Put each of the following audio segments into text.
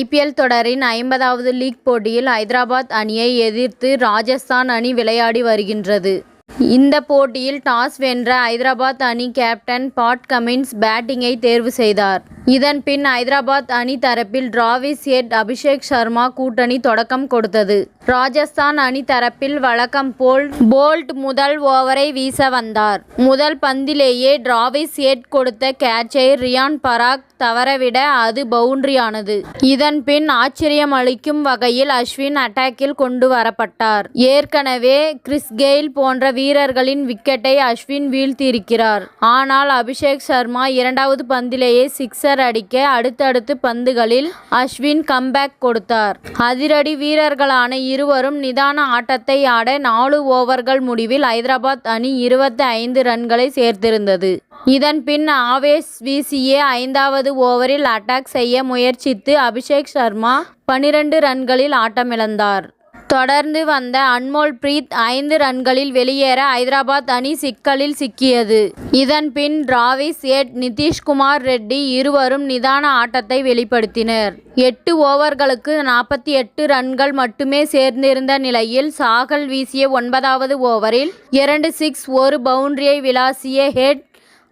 IPL தொடரின் 50வது league போட்டியில் ஐதராபாத் அணியை எதிர்த்து ராஜஸ்தான் அணி விளையாடி வருகின்றது. இந்த போட்டியில் டாஸ் வென்ற ஐதராபாத் அணி கேப்டன் பாட் கமின்ஸ் பேட்டிங்கை தேர்வு செய்தார். இதன் பின் ஐதராபாத் அணி தரப்பில் டிராவிஸ் ஹெட், அபிஷேக் சர்மா கூட்டணி தொடக்கம் கொடுத்தது. ராஜஸ்தான் அணி தரப்பில் வழக்கம் போல் போல்ட் முதல் ஓவரை வீச வந்தார். முதல் பந்திலேயே டிராவிஸ் ஹெட் கொடுத்த கேட்சை ரியான் பராக் தவறவிட அது பவுண்டரியானது. இதன் பின் ஆச்சரியம் அளிக்கும் வகையில் அஸ்வின் அட்டாக்கில் கொண்டு வரப்பட்டார். ஏற்கனவே கிறிஸ் கெயில் போன்ற வீரர்களின் விக்கெட்டை அஸ்வின் வீழ்த்தியிருக்கிறார். ஆனால் அபிஷேக் சர்மா இரண்டாவது பந்திலேயே சிக்ஸர் அடிக்க அடுத்தடுத்து பந்துகளில் அஸ்வின் கம்பேக் கொடுத்தார். அதிரடி வீரர்களான இருவரும் நிதான ஆட்டத்தை ஆட 4 ஓவர்கள் முடிவில் ஐதராபாத் அணி 25 ரன்களை சேர்த்திருந்தது. இதன் பின் ஆவேஸ் வீசிய 5வது ஓவரில் அட்டாக் செய்ய முயற்சித்து அபிஷேக் சர்மா 12 ரன்களில் ஆட்டமிழந்தார். தொடர்ந்து வந்த அன்மோல் பிரீத் 5 ரன்களில் வெளியேற ஐதராபாத் அணி சிக்கலில் சிக்கியது. இதன் பின் டிராவிஸ் ஹெட், நிதிஷ்குமார் ரெட்டி இருவரும் நிதான ஆட்டத்தை வெளிப்படுத்தினர். 8 ஓவர்களுக்கு 48 ரன்கள் மட்டுமே சேர்ந்திருந்த நிலையில் சாகல் வீசிய 9வது ஓவரில் 2 சிக்ஸ், 1 பவுண்டரியை விளாசிய ஹெட்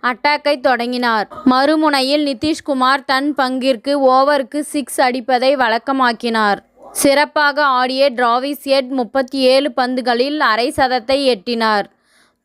அட்டாக்கை தொடங்கினார். மறுமுனையில் நிதிஷ்குமார் தன் பங்கிற்கு ஓவருக்கு 6 அடிப்பதை வழக்கமாக்கினார். சிறப்பாக ஆடிய டிராவிஸ் ஹெட் 37 பந்துகளில் அரை சதத்தை எட்டினார்.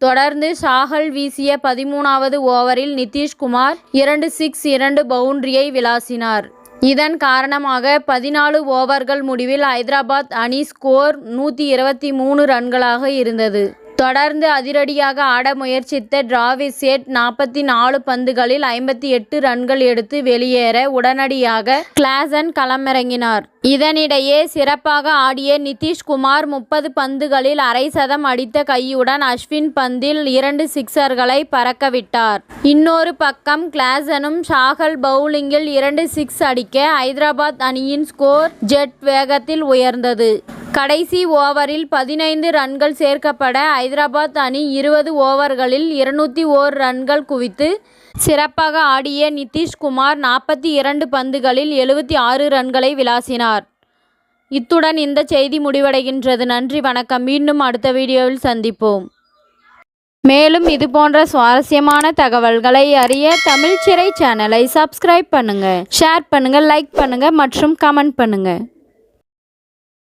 தொடர்ந்து சாகல் வீசிய 13வது ஓவரில் நிதிஷ்குமார் 2 சிக்ஸ், 2 பவுண்டரியை விளாசினார். இதன் காரணமாக 14 ஓவர்கள் முடிவில் ஐதராபாத் அணி ஸ்கோர் 123 ரன்களாக இருந்தது. தொடர்ந்து அதிரடியாக ஆட முயற்சித்த டிராவிஸ் ஹெட் 44 பந்துகளில் 58 ரன்கள் எடுத்து வெளியேற உடனடியாக கிளாசன் களமிறங்கினார். இதனிடையே சிறப்பாக ஆடிய நிதிஷ்குமார் 30 பந்துகளில் அரை சதம் அடித்த கையுடன் அஸ்வின் பந்தில் 2 சிக்சர்களை பறக்கவிட்டார். இன்னொரு பக்கம் கிளாசனும் சாகல் பவுலிங்கில் 2 சிக்ஸ் அடிக்க ஐதராபாத் அணியின் ஸ்கோர் ஜெட் வேகத்தில் உயர்ந்தது. கடைசி ஓவரில் 15 ரன்கள் சேர்க்கப்பட ஐதராபாத் அணி 20 ஓவர்களில் 201 ரன்கள் குவித்து சிறப்பாக ஆடிய நிதிஷ்குமார் 42 பந்துகளில் 76 ரன்களை விளாசினார். இத்துடன் இந்த செய்தி முடிவடைகின்றது. நன்றி, வணக்கம். மீண்டும் அடுத்த வீடியோவில் சந்திப்போம். மேலும் இதுபோன்ற சுவாரஸ்யமான தகவல்களை அறிய தமிழ் சிறை சேனலை சப்ஸ்கிரைப் பண்ணுங்க, ஷேர் பண்ணுங்க, லைக் பண்ணுங்க மற்றும் கமெண்ட் பண்ணுங்க.